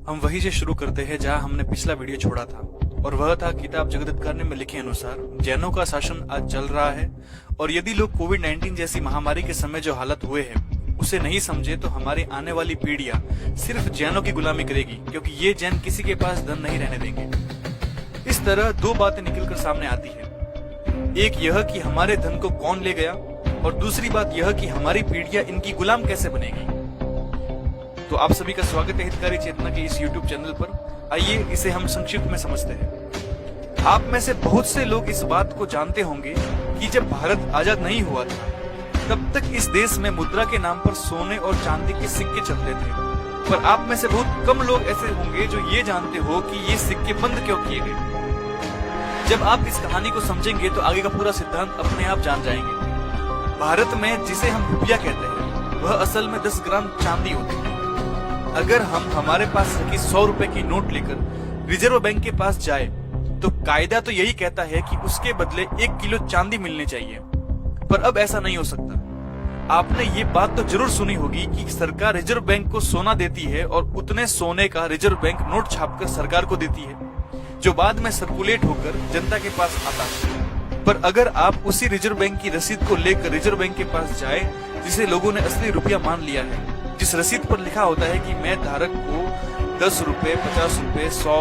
हम वहीं से शुरू करते हैं जहां हमने पिछला वीडियो छोड़ा था, और वह था किताब जगदत्कारण्य में लिखे अनुसार जैनों का शासन आज चल रहा है। और यदि लोग कोविड-19 जैसी महामारी के समय जो हालत हुए हैं उसे नहीं समझे तो हमारी आने वाली पीढ़ियां सिर्फ जैनों की गुलामी करेगी, क्योंकि ये जैन किसी के पास धन नहीं रहने देंगे। इस तरह दो बातें निकलकर सामने आती है, एक यह कि हमारे धन को कौन ले गया, और दूसरी बात यह कि हमारी पीढ़ियां इनकी गुलाम कैसे बनेगी। तो आप सभी का स्वागत है हितकारी चेतना के इस YouTube चैनल पर। आइए इसे हम संक्षिप्त में समझते हैं। आप में से बहुत से लोग इस बात को जानते होंगे कि जब भारत आजाद नहीं हुआ था तब तक इस देश में मुद्रा के नाम पर सोने और चांदी के सिक्के चलते थे। पर आप में से बहुत कम लोग ऐसे होंगे जो ये जानते हो कि ये सिक्के बंद क्यों किए गए। जब आप इस कहानी को समझेंगे तो आगे का पूरा सिद्धांत अपने आप जान जाएंगे। भारत में जिसे हम रुपया कहते हैं वह असल में 10 ग्राम चांदी होती है। अगर हम हमारे पास रखी 100 रुपए की नोट लेकर रिजर्व बैंक के पास जाए तो कायदा तो यही कहता है कि उसके बदले 1 किलो चांदी मिलनी चाहिए, पर अब ऐसा नहीं हो सकता। आपने ये बात तो जरूर सुनी होगी कि सरकार रिजर्व बैंक को सोना देती है और उतने सोने का रिजर्व बैंक नोट छापकर सरकार को देती है, जो बाद में सर्कुलेट होकर जनता के पास आता है। पर अगर आप उसी रिजर्व बैंक की रसीद को लेकर रिजर्व बैंक के पास जाए, जिसे लोगों ने असली रुपया मान लिया है, जिस रसीद पर लिखा होता है कि मैं धारक को 10 रुपए, 50 रुपए, 100,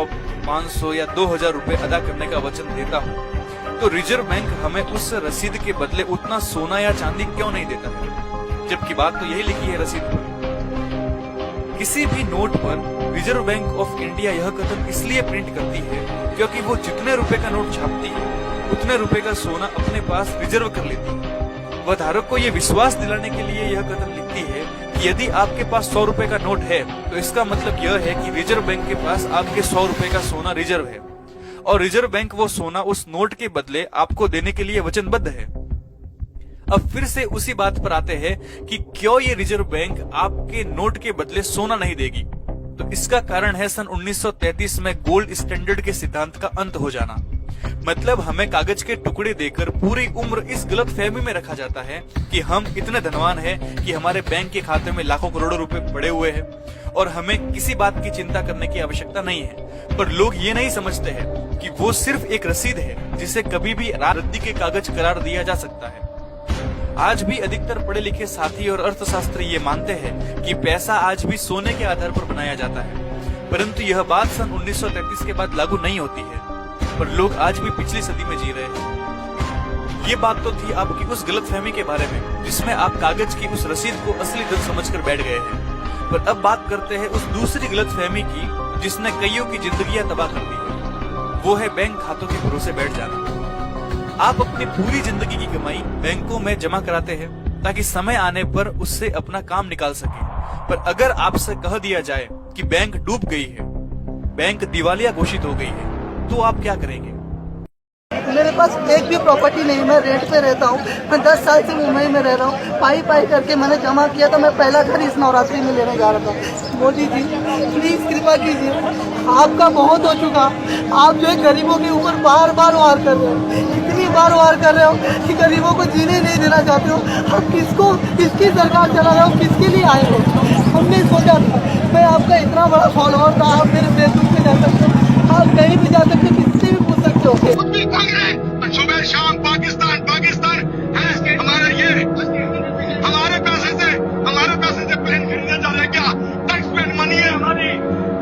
500 या 2000 रुपए अदा करने का वचन देता हूँ, तो रिजर्व बैंक हमें उस रसीद के बदले उतना सोना या चांदी क्यों नहीं देता है, जबकि बात तो यही लिखी है रसीद पर। किसी भी नोट पर रिजर्व बैंक ऑफ इंडिया यह कथन इसलिए प्रिंट करती है क्योंकि वो जितने रुपए का नोट छापती है उतने रुपए का सोना अपने पास रिजर्व कर लेती है। वह धारक को यह विश्वास दिलाने के लिए यह कथन लिखती है कि यदि आपके पास 100 रुपए का नोट है तो इसका मतलब यह है कि रिजर्व बैंक के पास आपके 100 रुपए का सोना रिजर्व है, और रिजर्व बैंक वो सोना उस नोट के बदले आपको देने के लिए वचनबद्ध है। अब फिर से उसी बात पर आते हैं कि क्यों ये रिजर्व बैंक आपके नोट के बदले सोना नहीं देगी। तो इसका कारण है सन 1933 में गोल्ड स्टैंडर्ड के सिद्धांत का अंत हो जाना। मतलब हमें कागज के टुकड़े देकर पूरी उम्र इस गलत फहमी में रखा जाता है कि हम इतने धनवान हैं कि हमारे बैंक के खाते में लाखों करोड़ों रुपए पड़े हुए हैं और हमें किसी बात की चिंता करने की आवश्यकता नहीं है। पर लोग ये नहीं समझते हैं कि वो सिर्फ एक रसीद है जिसे कभी भी रद्दी के कागज करार दिया जा सकता है। आज भी अधिकतर पढ़े लिखे साथी और अर्थशास्त्री ये मानते हैं कि पैसा आज भी सोने के आधार पर बनाया जाता है, परंतु यह बात सन 1933 के बाद लागू नहीं होती है। पर लोग आज भी पिछली सदी में जी रहे हैं। ये बात तो थी आपकी उस गलतफहमी के बारे में जिसमें आप कागज की उस रसीद को असली धन समझकर बैठ गए हैं। पर अब बात करते हैं उस दूसरी गलतफहमी की जिसने कईयों की जिंदगियां तबाह कर दी है। वो है बैंक खातों के भरोसे बैठ जाना। आप अपनी पूरी जिंदगी की कमाई बैंकों में जमा कराते हैं ताकि समय आने पर उससे अपना काम निकाल सके। पर अगर आपसे कह दिया जाए कि बैंक डूब गई है, बैंक दिवालिया घोषित हो गई है, तो आप क्या करेंगे? मेरे पास एक भी प्रॉपर्टी नहीं, मैं रेंट पे रहता हूँ। मैं 10 साल से मुंबई में रह रहा हूँ। पाई करके मैंने जमा किया था। मैं पहला घर इस नवरात्रि में लेने जा रहा था। मोदी जी प्लीज कृपा कीजिए, आपका बहुत हो चुका। आप जो है गरीबों के ऊपर बार बार वार कर रहे हो, इतनी बार वार कर रहे हो कि गरीबों को जीने नहीं देना चाहते हो। आप किसको, किसकी सरकार चला रहे हो, किसके लिए आए हो? हमने सोचा था, मैं आपका इतना बड़ा फॉलोअर था, आप मेरे फेसबुक पे जा सकते हो, आप कहीं भी जा सकते हो, किससे भी पूछ सकते हो। सुबह शाम पाकिस्तान पाकिस्तान है। हमारे पैसे से प्लेन खरीदे जा रहे हैं क्या? टैक्स पेड मनी है हमारी,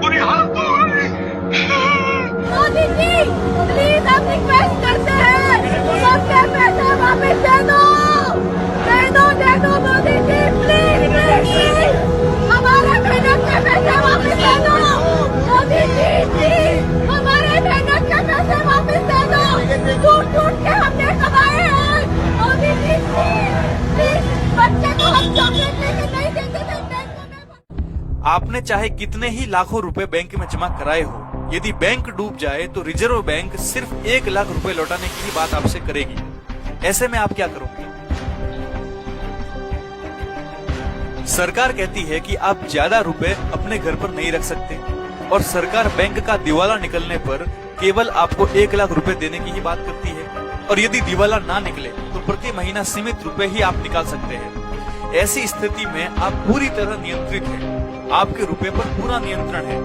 बुरी हालत हो गई। मोदी जी प्लीज हम रिक्वेस्ट करते हैं, सबके पैसे वापस दे दो मोदी जी प्लीज हमारे मेहनत के पैसे वापस दे दो मोदी जी, प्लीज हमारे मेहनत के पैसे वापस दे दो। टूट के हमने कमाए हैं मोदी जी, प्लीज बच्चे को हम चॉकलेट लेके नहीं देते थे बैंकों में। आपने चाहे कितने ही लाखों रुपए बैंक में जमा कराए हो, यदि बैंक डूब जाए तो रिजर्व बैंक सिर्फ 1 लाख रुपए लौटाने की ही बात आपसे करेगी। ऐसे में आप क्या करोगे? सरकार कहती है कि आप ज्यादा रुपए अपने घर पर नहीं रख सकते, और सरकार बैंक का दिवाला निकलने पर केवल आपको 1 लाख रुपए देने की ही बात करती है, और यदि दिवाला ना निकले तो प्रति महीना सीमित रुपए ही आप निकाल सकते हैं। ऐसी स्थिति में आप पूरी तरह नियंत्रित हैं, आपके रुपए पर पूरा नियंत्रण है।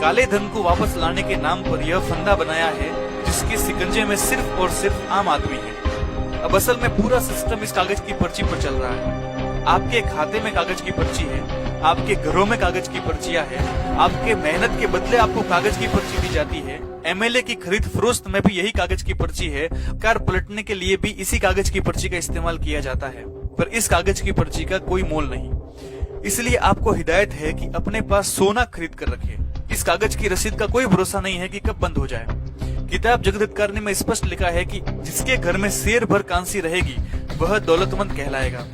काले धन को वापस लाने के नाम पर यह फंदा बनाया है जिसके सिकंजे में सिर्फ और सिर्फ आम आदमी है। अब असल में पूरा सिस्टम इस कागज की पर्ची पर चल रहा है। आपके खाते में कागज की पर्ची है, आपके घरों में कागज की पर्चियां है, आपके मेहनत के बदले आपको कागज की पर्ची दी जाती है। एमएलए की खरीद फरोख्त में भी यही कागज की पर्ची है। कार पलटने के लिए भी इसी कागज की पर्ची का इस्तेमाल किया जाता है, पर इस कागज की पर्ची का कोई मोल नहीं। इसलिए आपको हिदायत है कि अपने पास सोना खरीद कर रखें। इस कागज की रसीद का कोई भरोसा नहीं है कि कब बंद हो जाए। किताब जगदीतकारनी में स्पष्ट लिखा है कि जिसके घर में शेर भर कांसी रहेगी वह दौलतमंद कहलाएगा।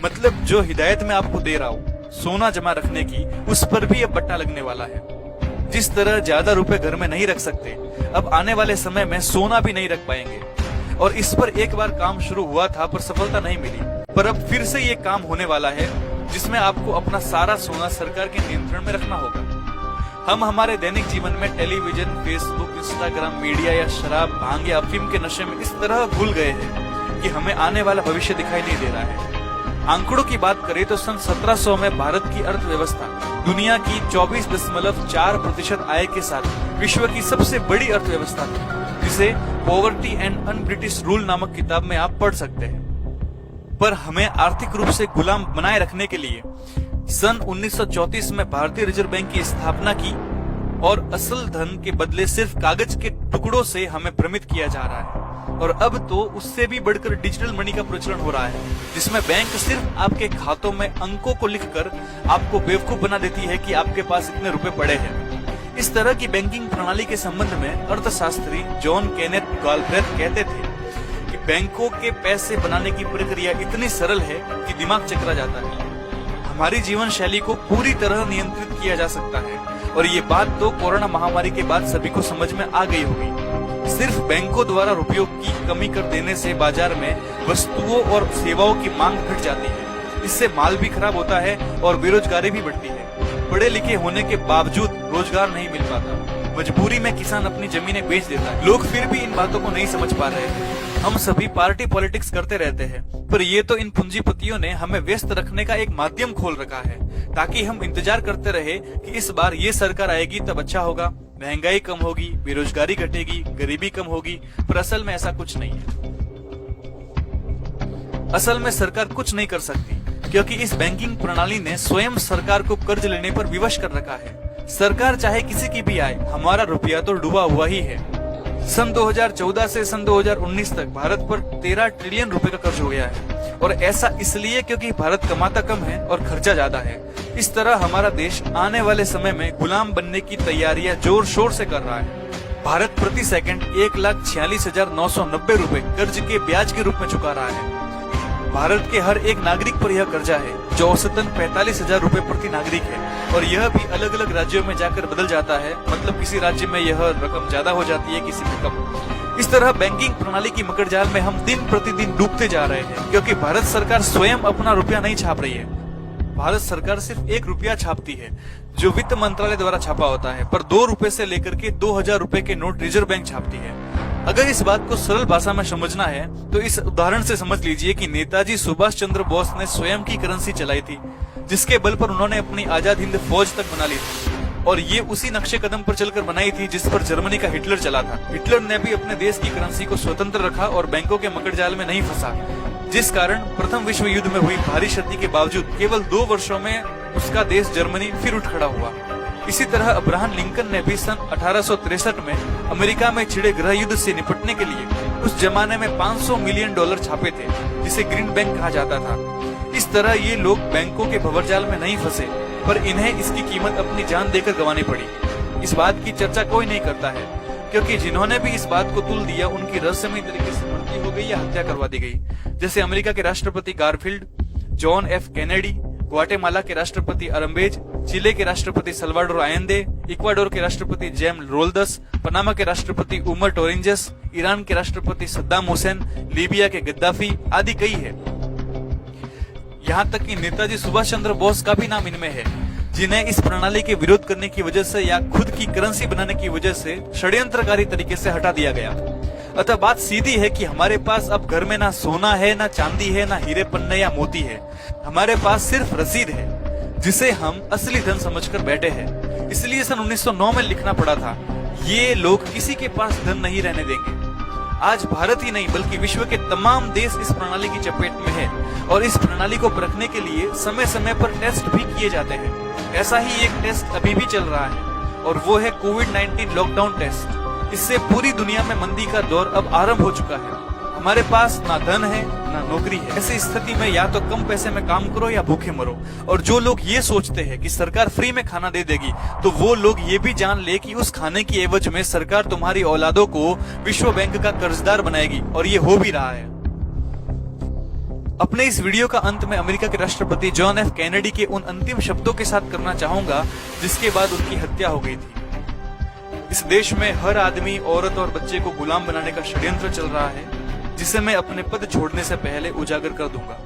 मतलब जो हिदायत मैं आपको दे रहा हूँ सोना जमा रखने की, उस पर भी अब बट्टा लगने वाला है। जिस तरह ज्यादा रुपए घर में नहीं रख सकते, अब आने वाले समय में सोना भी नहीं रख पाएंगे। और इस पर एक बार काम शुरू हुआ था पर सफलता नहीं मिली, पर अब फिर से ये काम होने वाला है जिसमें आपको अपना सारा सोना सरकार के नियंत्रण में रखना होगा। हम हमारे दैनिक जीवन में टेलीविजन, फेसबुक, इंस्टाग्राम, मीडिया या शराब, भांग या अफीम के नशे में इस तरह भूल गए हैं कि हमें आने वाला भविष्य दिखाई नहीं दे रहा है। आंकड़ों की बात करें तो सन 1700 में भारत की अर्थव्यवस्था दुनिया की 24.4% आय के साथ विश्व की सबसे बड़ी अर्थव्यवस्था थी, जिसे poverty and un British rule नामक किताब में आप पढ़ सकते हैं। पर हमें आर्थिक रूप से गुलाम बनाए रखने के लिए सन 1934 में भारतीय रिजर्व बैंक की स्थापना की और असल धन के बदले सिर्फ कागज के टुकड़ों से हमें भ्रमित किया जा रहा है। और अब तो उससे भी बढ़कर डिजिटल मनी का प्रचलन हो रहा है, जिसमें बैंक सिर्फ आपके खातों में अंकों को लिखकर आपको बेवकूफ बना देती है कि आपके पास इतने रुपए पड़े हैं। इस तरह की बैंकिंग प्रणाली के संबंध में अर्थशास्त्री जॉन केनेथ गालब्रेथ कहते थे कि बैंकों के पैसे बनाने की प्रक्रिया इतनी सरल है कि दिमाग चकरा जाता है। हमारी जीवन शैली को पूरी तरह नियंत्रित किया जा सकता है और ये बात तो कोरोना महामारी के बाद सभी को समझ में आ गई होगी। सिर्फ बैंकों द्वारा रुपयों की कमी कर देने से बाजार में वस्तुओं और सेवाओं की मांग घट जाती है। इससे माल भी खराब होता है और बेरोजगारी भी बढ़ती है। पढ़े लिखे होने के बावजूद रोजगार नहीं मिल पाता। मजबूरी में किसान अपनी जमीनें बेच देता है। लोग फिर भी इन बातों को नहीं समझ पा रहे हैं। हम सभी पार्टी पॉलिटिक्स करते रहते हैं, पर ये तो इन पूंजीपतियों ने हमें व्यस्त रखने का एक माध्यम खोल रखा है, ताकि हम इंतजार करते रहे कि इस बार ये सरकार आएगी तब अच्छा होगा, महंगाई कम होगी, बेरोजगारी घटेगी, गरीबी कम होगी। पर असल में ऐसा कुछ नहीं है। असल में सरकार कुछ नहीं कर सकती, क्योंकि इस बैंकिंग प्रणाली ने स्वयं सरकार को कर्ज लेने पर विवश कर रखा है। सरकार चाहे किसी की भी आए, हमारा रुपया तो डूबा हुआ ही है। सन 2014 से सन 2019 तक भारत पर 13 ट्रिलियन रुपए का कर्ज हो गया है, और ऐसा इसलिए क्योंकि भारत कमाता कम है और खर्चा ज्यादा है। इस तरह हमारा देश आने वाले समय में गुलाम बनने की तैयारियां जोर शोर से कर रहा है। भारत प्रति सेकंड 1,46,990 रुपए कर्ज के ब्याज के रूप में चुका रहा है। भारत के हर एक नागरिक पर यह कर्जा है, जो औसतन 45,000 रुपए प्रति नागरिक है, और यह भी अलग अलग राज्यों में जाकर बदल जाता है। मतलब किसी राज्य में यह रकम ज्यादा हो जाती है, किसी में कम। इस तरह बैंकिंग प्रणाली की मकड़जाल में हम दिन प्रतिदिन डूबते जा रहे हैं, क्योंकि भारत सरकार स्वयं अपना रुपया नहीं छाप रही है। भारत सरकार सिर्फ 1 रुपया छापती है, जो वित्त मंत्रालय द्वारा छापा होता है, पर 2 रुपए से लेकर के 2,000 रुपए के नोट रिजर्व बैंक छापती है। अगर इस बात को सरल भाषा में समझना है तो इस उदाहरण से समझ लीजिए कि नेताजी सुभाष चंद्र बोस ने स्वयं की करेंसी चलाई थी, जिसके बल पर उन्होंने अपनी आजाद हिंद फौज तक बना ली थी, और ये उसी नक्शे कदम पर चलकर बनाई थी जिस पर जर्मनी का हिटलर चला था। हिटलर ने भी अपने देश की करेंसी को स्वतंत्र रखा और बैंकों के मकड़जाल में नहीं फंसा, जिस कारण प्रथम विश्व युद्ध में हुई भारी क्षति के बावजूद केवल 2 वर्षों में उसका देश जर्मनी फिर उठ खड़ा हुआ। इसी तरह अब्राहम लिंकन ने भी सन 1863 में अमेरिका में छिड़े गृह युद्ध से निपटने के लिए उस जमाने में $500 मिलियन छापे थे, जिसे ग्रीन बैंक कहा जाता था। इस तरह ये लोग बैंकों के भंवरजाल में नहीं फंसे, पर इन्हें इसकी कीमत अपनी जान देकर गंवानी पड़ी। इस बात की चर्चा कोई नहीं करता है, क्योंकि जिन्होंने भी इस बात को तुल दिया उनकी रहस्यमयी तरीके से मृत्यु हो गई या हत्या करवा दी गई, जैसे अमेरिका के राष्ट्रपति Garfield, John F Kennedy, Guatemala के राष्ट्रपति अरम्बेज, चिले के राष्ट्रपति सल्वाडोर आयेंदे, इक्वाडोर के राष्ट्रपति जेम रोल्दस, पनामा के राष्ट्रपति उमर टोरिंजस, ईरान के राष्ट्रपति सद्दाम हुसैन, लीबिया के गद्दाफी आदि कई है। यहाँ तक कि नेताजी सुभाष चंद्र बोस का भी नाम इनमें है, जिन्हें इस प्रणाली के विरोध करने की वजह से या खुद की करेंसी बनाने की वजह से षड्यंत्रकारी तरीके से हटा दिया गया। अतः बात सीधी है कि हमारे पास अब घर में ना सोना है, ना चांदी है, ना हीरे पन्ने या मोती है। हमारे पास सिर्फ रसीद है, जिसे हम असली धन समझकर बैठे हैं। इसलिए सन 1909 में लिखना पड़ा था, ये लोग किसी के पास धन नहीं रहने देंगे। आज भारत ही नहीं बल्कि विश्व के तमाम देश इस प्रणाली की चपेट में है और इस प्रणाली को परखने के लिए समय समय पर टेस्ट भी किए जाते हैं। ऐसा ही एक टेस्ट अभी भी चल रहा है और वो है कोविड-19 लॉकडाउन टेस्ट। इससे पूरी दुनिया में मंदी का दौर अब आरंभ हो चुका है। हमारे पास ना धन है ना नौकरी है। ऐसी स्थिति में या तो कम पैसे में काम करो या भूखे मरो। और जो लोग ये सोचते हैं कि सरकार फ्री में खाना दे देगी, तो वो लोग ये भी जान ले कि उस खाने की एवज में सरकार तुम्हारी औलादों को विश्व बैंक का कर्जदार बनाएगी और ये हो भी रहा है। अपने इस वीडियो का अंत में अमेरिका के राष्ट्रपति जॉन एफ कैनेडी के उन अंतिम शब्दों के साथ करना चाहूंगा जिसके बाद उनकी हत्या हो गई थी। इस देश में हर आदमी, औरत और बच्चे को गुलाम बनाने का षड्यंत्र चल रहा है, जिसे मैं अपने पद छोड़ने से पहले उजागर कर दूंगा।